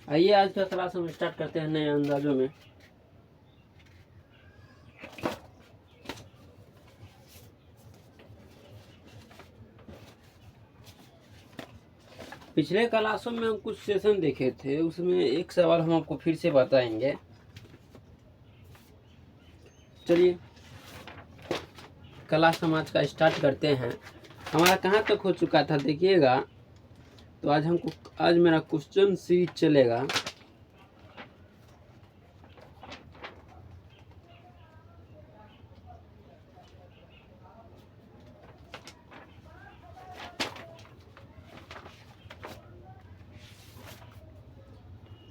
आइए आज का क्लास हम स्टार्ट करते हैं नए अंदाजों में। पिछले क्लासों में हम कुछ सेशन देखे थे, उसमें एक सवाल हम आपको फिर से बताएंगे। चलिए क्लास हम आज का स्टार्ट करते हैं। हमारा कहाँ तक हो चुका था देखिएगा। तो आज मेरा क्वेश्चन सीरीज चलेगा।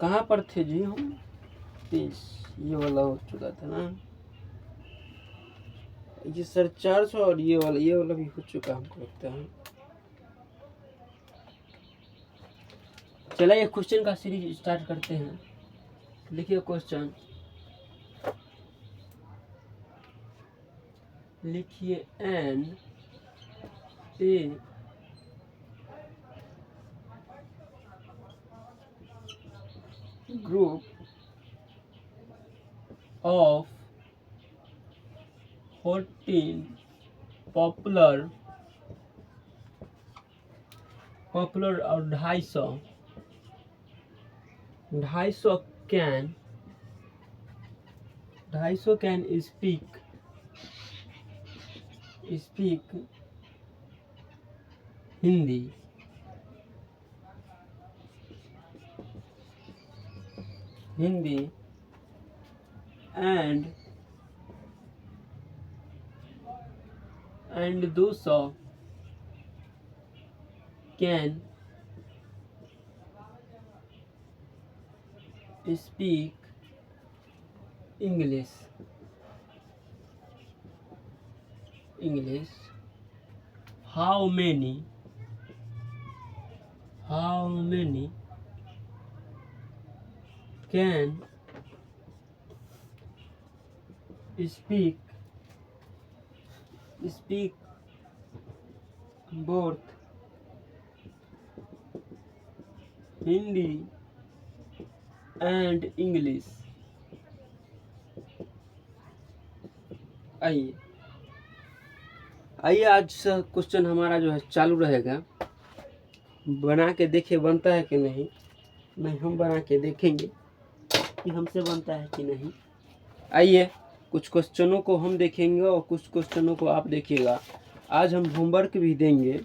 कहाँ पर थे जी हम? ये वाला हो चुका था ना, ये 450 और ये वाला भी हो चुका हमको लगता है। चलिए क्वेश्चन का सीरीज स्टार्ट करते हैं। लिखिए क्वेश्चन, लिखिए in a group of 14 popular और 250 can speak Hindi and 200 can speak English. How many can speak both Hindi and English? आइए आज से क्वेश्चन हमारा जो है चालू रहेगा। बना के देखिए बनता है कि नहीं। हम बना के देखेंगे कि हमसे बनता है कि नहीं। आइए कुछ क्वेश्चनों को हम देखेंगे और कुछ क्वेश्चनों को आप देखिएगा। आज हम होमवर्क भी देंगे।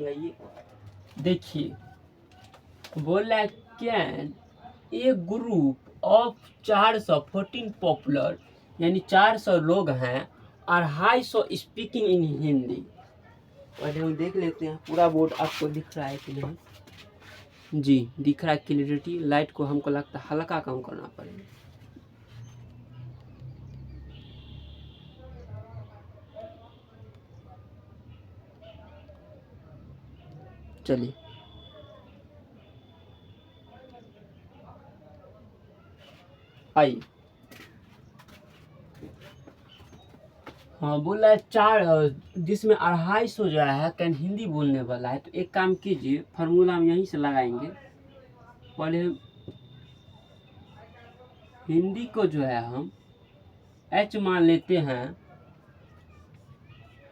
आइए देखिए, बोला can a group of 414 popular, यानी 400 लोग हैं और 250 स्पीकिंग इन हिंदी। पहले हम देख लेते हैं पूरा बोर्ड आपको दिख रहा है कि नहीं। जी दिख रहा है। क्लियरिटी लाइट को हमको लगता है हल्का कम करना पड़ेगा। चलिए आइए। हाँ बोला जिसमें 250 जो है कैन हिंदी बोलने वाला है। तो एक काम कीजिए, फार्मूला हम यहीं से लगाएंगे। पहले हिंदी को जो है हम एच मान लेते हैं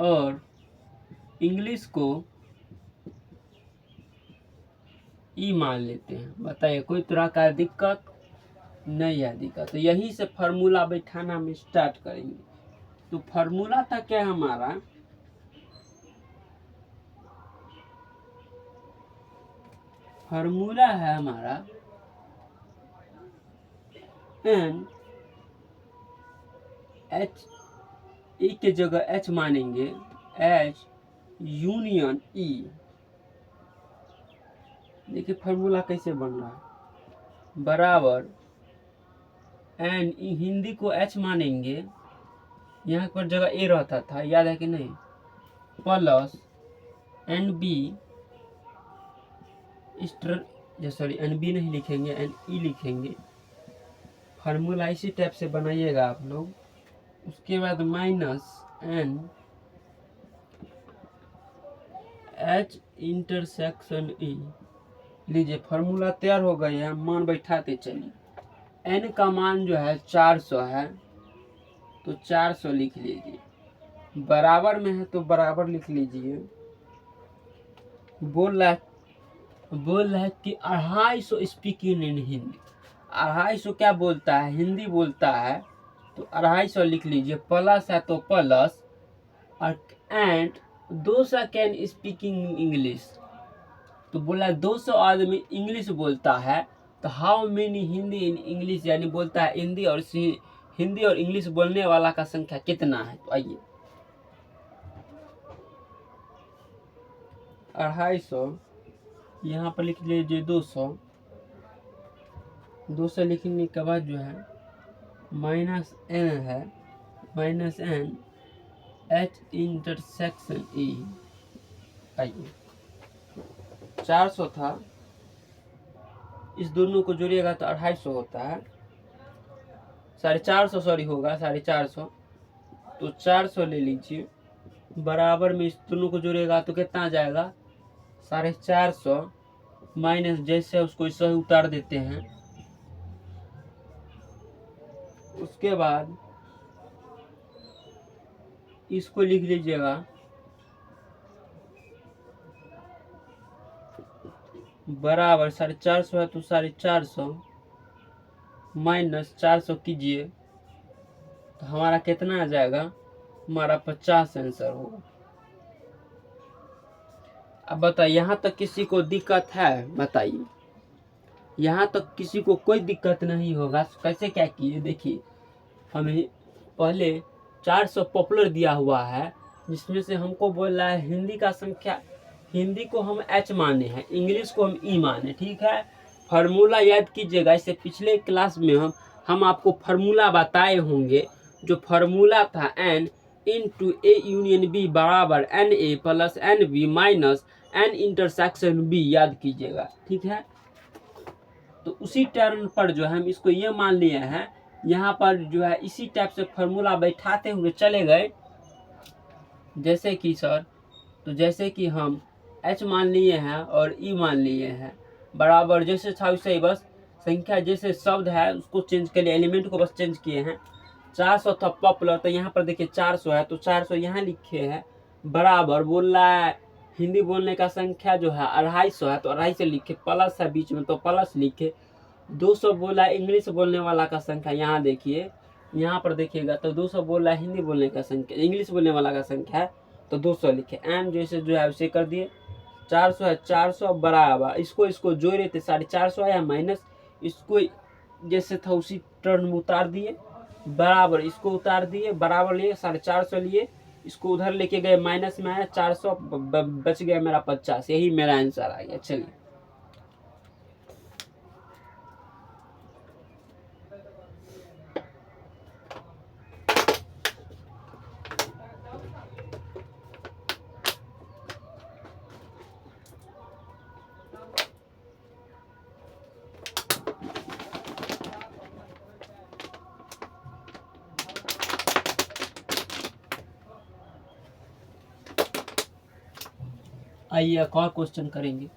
और इंग्लिश को ई मान लेते हैं। बताइए कोई तरह का दिक्कत नहीं है दिक्कत। तो यहीं से फार्मूला बैठाना हम स्टार्ट करेंगे। तो फार्मूला था क्या हमारा? फार्मूला है हमारा एन एच ई के जगह एच मानेंगे, एच यूनियन ई। देखिए फार्मूला कैसे बन रहा है। बराबर एन हिंदी को एच मानेंगे, यहाँ पर जगह ए रहता था, याद है कि नहीं, plus N B N B नहीं लिखेंगे, एन ई लिखेंगे। फार्मूला इसी टाइप से बनाइएगा आप लोग। उसके बाद minus N H intersection E. लीजिए फार्मूला तैयार हो गई है, मान बैठाते चलिए। एन का मान जो है 400 है, तो 400 लिख लीजिए। बराबर में है तो बराबर लिख लीजिए। बोल रहा है कि 250 स्पीकिंग इन हिंदी। 250 क्या बोलता है? हिंदी बोलता है, तो 250 लिख लीजिए। प्लस है तो plus, and 200 can speaking English. तो बोला 200 आदमी इंग्लिश बोलता है, तो how many Hindi in English, यानी बोलता है हिंदी और इंग्लिश बोलने वाला का संख्या कितना है। तो आइए 250 यहाँ पर लिख लीजिए 200 लिखने के बाद जो है माइनस एन है, minus N H intersection E. आइए 400 था, इस दोनों को जोड़िएगा तो 250 होता है, 450 सॉरी होगा 450। तो 400 ले लीजिए, बराबर में इस दोनों को जोड़ेगा तो कितना आ जाएगा? 450 माइनस, जैसे उसको इसे उतार देते हैं। उसके बाद इसको लिख लीजिएगा बराबर 450 है तो 450 माइनस 400 कीजिए, तो हमारा कितना आ जाएगा? हमारा 50 आंसर होगा। अब बताइए यहाँ तक किसी को दिक्कत है? बताइए यहाँ तक किसी को कोई दिक्कत नहीं होगा। कैसे क्या किए देखिए, हमें पहले 400 पॉपुलर दिया हुआ है, जिसमें से हमको बोल रहा है हिंदी का संख्या, हिंदी को हम एच माने हैं, इंग्लिश को हम ई माने। ठीक है, फार्मूला याद कीजिएगा। इससे पिछले क्लास में हम आपको फार्मूला बताए होंगे। जो फार्मूला था N into A union B बराबर N A plus N B minus N intersection B, याद कीजिएगा। ठीक है, तो उसी टर्म पर जो है हम इसको ये मान लिए हैं, यहाँ पर जो है इसी टाइप से फार्मूला बैठाते हुए चले गए। जैसे कि सर, तो जैसे कि हम एच मान लिए हैं और ई मान लिए हैं, बराबर जैसे था वैसे ही, बस संख्या जैसे शब्द है उसको चेंज कर लिए, एलिमेंट को बस चेंज किए हैं। 400 था पॉपुलर, तो यहाँ पर देखिए 400 है, तो 400 यहाँ लिखे हैं। बराबर बोल रहा है हिंदी बोलने का संख्या जो है 250 है, तो 250 लिखे, प्लस है बीच में तो प्लस लिखे। 200 बोला इंग्लिश बोलने वाला का संख्या, यहाँ देखिए, यहाँ पर देखिएगा तो 200 बोल रहा है हिंदी बोलने का संख्या, इंग्लिश बोलने वाला का संख्या है, तो 200 लिखे। एन जैसे जो है उसे कर दिए। 400 है, 400 बराबर इसको जोड़े थे 450 आया, माइनस इसको जैसे था उसी टर्न में उतार दिए, बराबर इसको उतार दिए, बराबर लिए 450 लिए, इसको उधर लेके गए, माइनस में आया 400, बच गया मेरा 50। यही मेरा आंसर आ गया। चलिए आइए एक और क्वेश्चन करेंगे।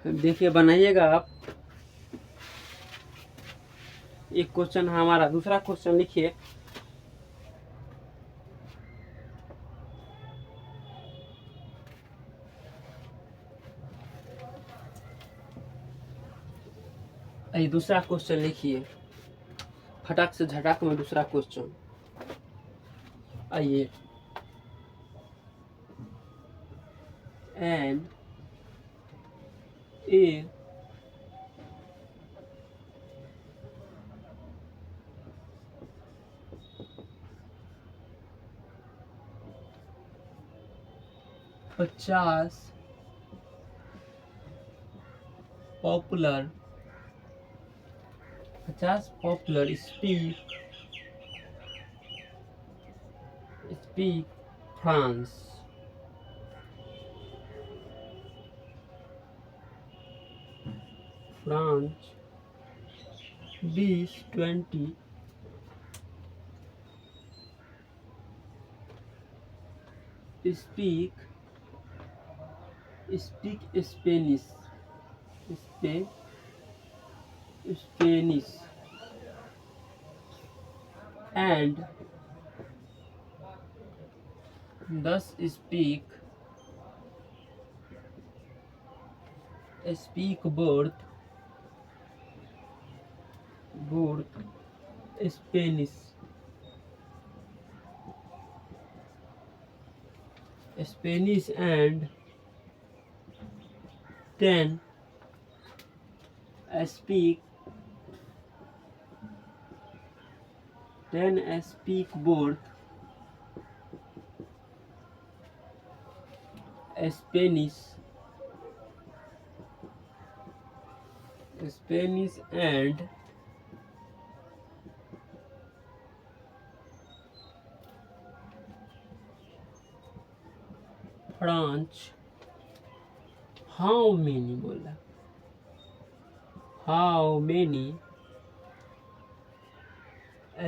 देखिए बनाइएगा आप। एक क्वेश्चन हमारा, दूसरा क्वेश्चन लिखिए। दूसरा क्वेश्चन लिखिए, फटाक से झटाक में दूसरा क्वेश्चन। आइए एन ए पचास popular speak France. France 20 speak Spanish Spanish and 10 speak board Spanish and 10 speak board Spanish and French. How many बोला, how many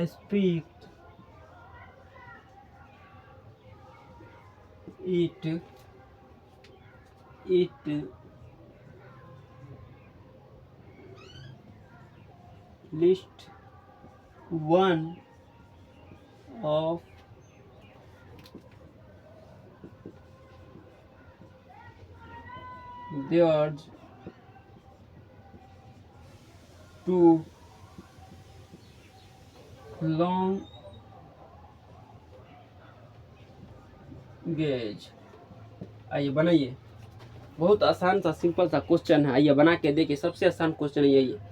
speak it list one of theirs to long गेज। आइए बनाइए, बहुत आसान सा simple सा question है। आइए बना के देखिए, सबसे आसान क्वेश्चन यही है,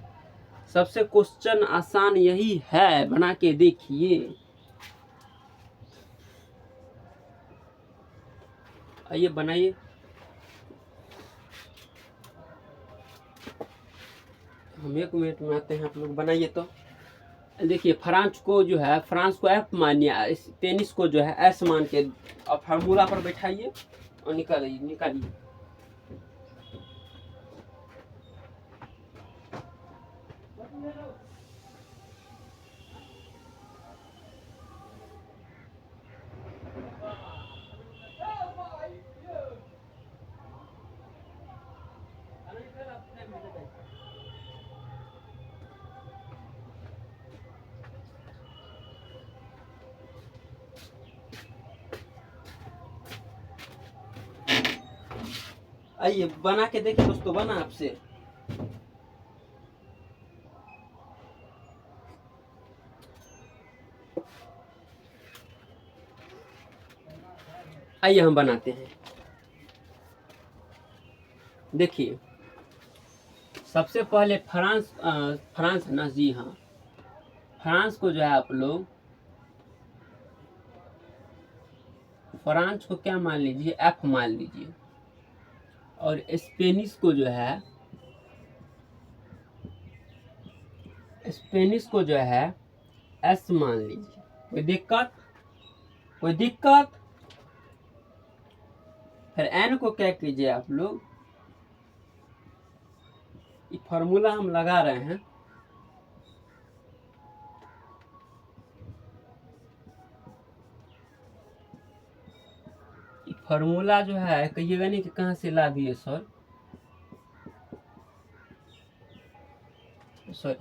सबसे क्वेश्चन आसान यही है, बना के देखिए। आइए बनाइए। हम 1 मिनट में आते हैं, आप लोग बनाइए। तो देखिए, फ्रांस को जो है, फ्रांस को एफ मानिए, स्पेनिश को जो है एस मान के और फार्मूला पर बैठाइए और निकालिए। आइए बना के देखिए दोस्तों, बना आपसे। आइए हम बनाते हैं। देखिए, सबसे पहले फ्रांस है ना जी, हाँ, फ्रांस को जो है आप लोग, फ्रांस को क्या मान लीजिए, एफ मान लीजिए, और स्पेनिश को जो है, एस मान लीजिए। कोई दिक्कत? फिर एन को क्या कीजिए आप लोग, ये फॉर्मूला हम लगा रहे हैं, फार्मूला जो है, कहिएगा नहीं कि कहाँ से ला दिए सर,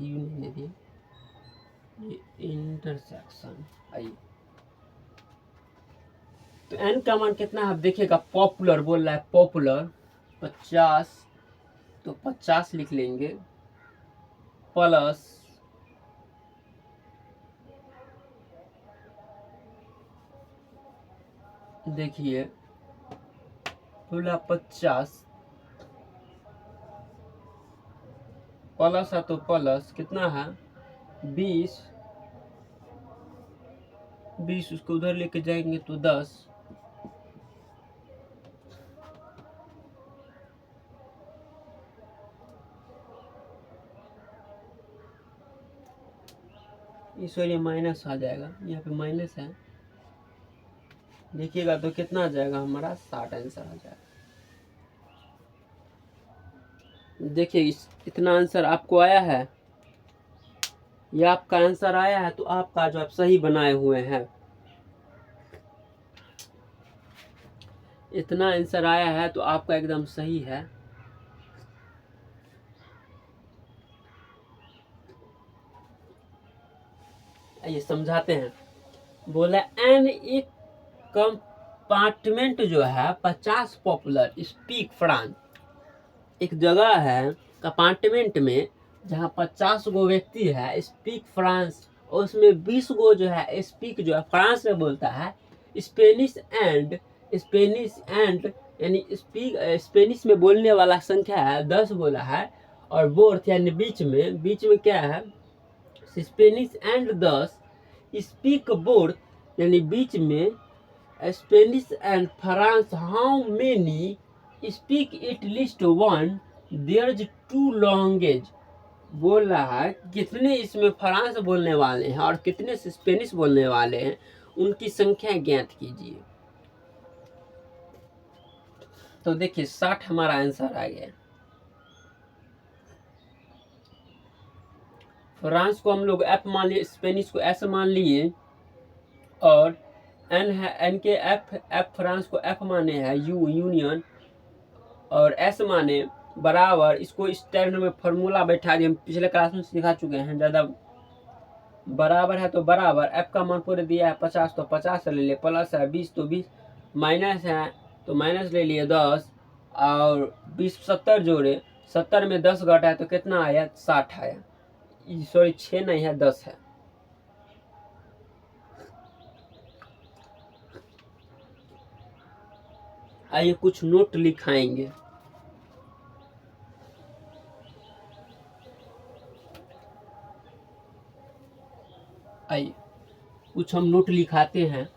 यू नहीं दे दिए, ये इंटरसेक्शन। आइए, तो एन का मान कितना है, देखिएगा, पॉपुलर बोल रहा है, पॉपुलर 50, तो 50 लिख लेंगे, प्लस देखिए, बोला 50 प्लस है तो प्लस कितना है 20, 20 उसको उधर लेके जाएंगे तो 10, सॉरी माइनस आ जाएगा, यहाँ पे माइनस है, देखिएगा तो कितना आ जाएगा हमारा 60 आंसर आ जाएगा। देखिए इतना आंसर आपको आया है, ये आपका आंसर आया है, तो आपका जो आप सही बनाए हुए हैं, इतना आंसर आया है तो आपका एकदम सही है। ये समझाते हैं। बोला एन एक कंपार्टमेंट जो है 50 पॉपुलर स्पीक फ्रांस, एक जगह है कंपार्टमेंट में जहाँ 50 गो व्यक्ति है स्पीक फ्रांस, और उसमें 20 गो जो है स्पीक जो है फ्रांस में बोलता है, स्पेनिश एंड यानी स्पेनिश में बोलने वाला संख्या है 10 बोला है, और बोर्थ यानी बीच में क्या है स्पेनिश एंड 10 स्पीक बोर्थ यानी बीच में Spanish and France, how many speak at least one, there is two language. बोल रहा है कितने इसमें फ्रांस बोलने वाले हैं और कितने स्पेनिश बोलने वाले हैं, उनकी संख्या ज्ञात कीजिए। तो देखिए 60 हमारा आंसर आ गया। फ्रांस को हम लोग एफ मान लिए, स्पेनिश को एस मान लिए, और एन है एन के एफ फ्रांस को एफ माने हैं यूनियन, और एस माने बराबर, इसको इस टर्म में फॉर्मूला बैठा दिए, हम पिछले क्लास में सिखा चुके हैं। ज़्यादा बराबर है तो बराबर, एफ का मान पूरे दिया है 50 तो 50 ले लिए, प्लस है 20 तो 20, माइनस है तो माइनस ले लिए 10, और 20 70 जोड़े, 70 में 10 घटा तो कितना आया 60 आया, सॉरी 6 नहीं है 10 है। आइए कुछ नोट लिखाएंगे। आइए कुछ हम नोट लिखाते हैं।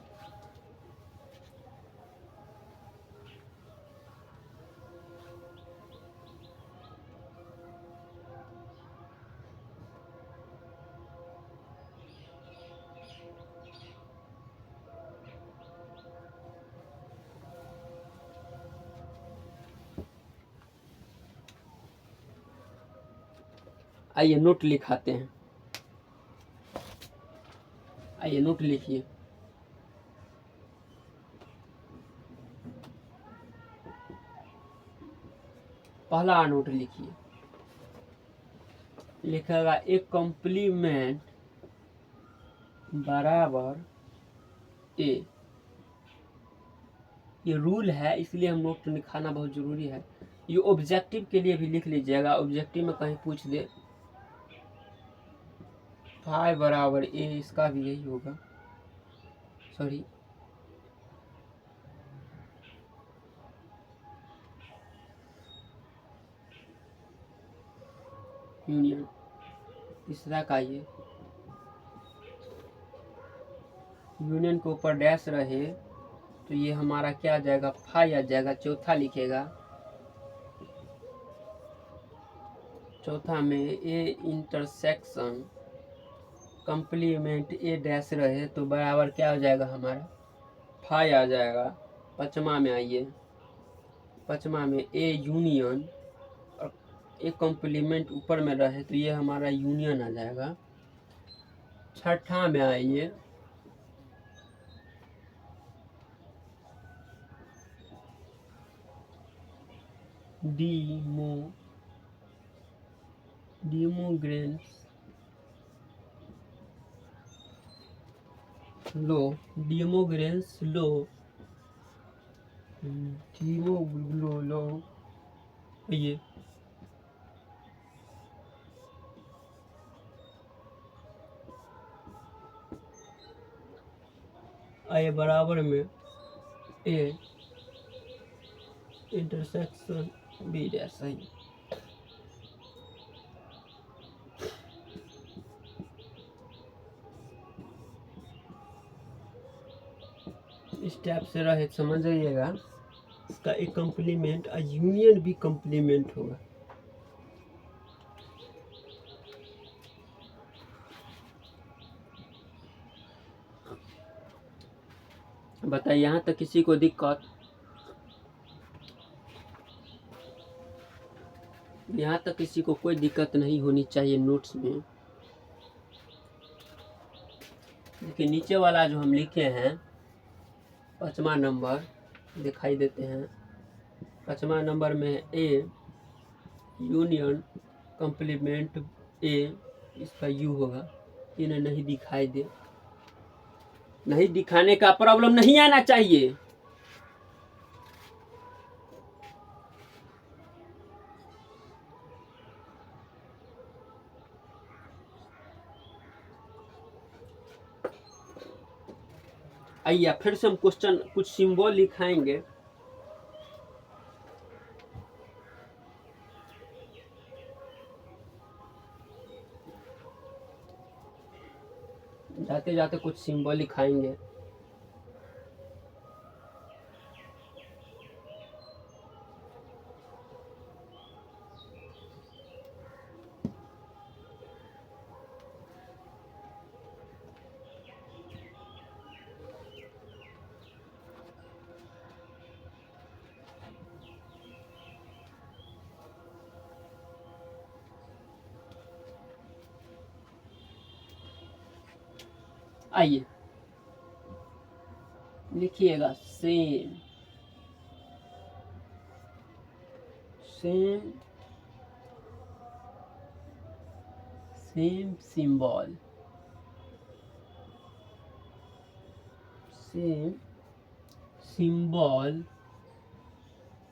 आइए नोट लिखाते हैं। आइए नोट लिखिए। पहला नोट लिखिए, लिखेगा एक कॉम्प्लीमेंट बराबर ए, ये रूल है इसलिए हम नोट लिखाना बहुत जरूरी है। ये ऑब्जेक्टिव के लिए भी लिख लीजिएगा, ऑब्जेक्टिव में कहीं पूछ दे फाइव बराबर ए, इसका भी यही होगा, सॉरी यूनियन, तीसरा का ये यूनियन के ऊपर डैश रहे तो ये हमारा क्या आ जाएगा फाई आ जाएगा। चौथा लिखेगा, चौथा में A intersection complement A dash रहे तो बराबर क्या हो जाएगा हमारा फाई आ जाएगा। पांचवा में आइए, पांचवा में ए यूनियन और ए कॉम्प्लीमेंट ऊपर में रहे तो ये हमारा यूनियन आ जाएगा। छठा में आइए, डिमोग्रेंस लो, डिमोग्रेंस लो, लो ये आइए बराबर में ए इंटरसेक्शन बी डैश, सही। इस टाइप से रहे, समझ जाइएगा। इसका एक कम्प्लीमेंट यूनियन भी कम्प्लीमेंट होगा। बताइए, यहाँ तक किसी को दिक्कत? यहाँ तक किसी को कोई दिक्कत नहीं होनी चाहिए नोट्स में। देखिए नीचे वाला जो हम लिखे हैं 5वां नंबर दिखाई देते हैं। 5वां नंबर में ए यूनियन कम्प्लीमेंट ए, इसका यू होगा। इन्हें नहीं दिखाई दे, नहीं दिखाने का प्रॉब्लम नहीं आना चाहिए। आइए फिर से हम क्वेश्चन कुछ सिंबल लिखाएंगे। जाते जाते कुछ सिंबल लिखाएंगे। आइए लिखिएगा same, same, same symbol, same symbol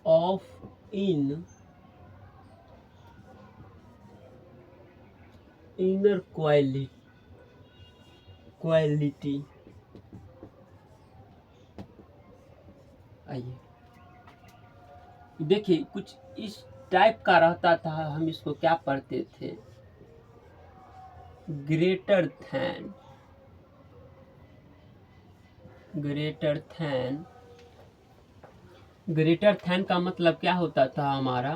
of in inner quality. आइए देखिए कुछ इस टाइप का रहता था, हम इसको क्या पढ़ते थे, greater thane, greater thane. Greater thane का मतलब क्या होता था हमारा,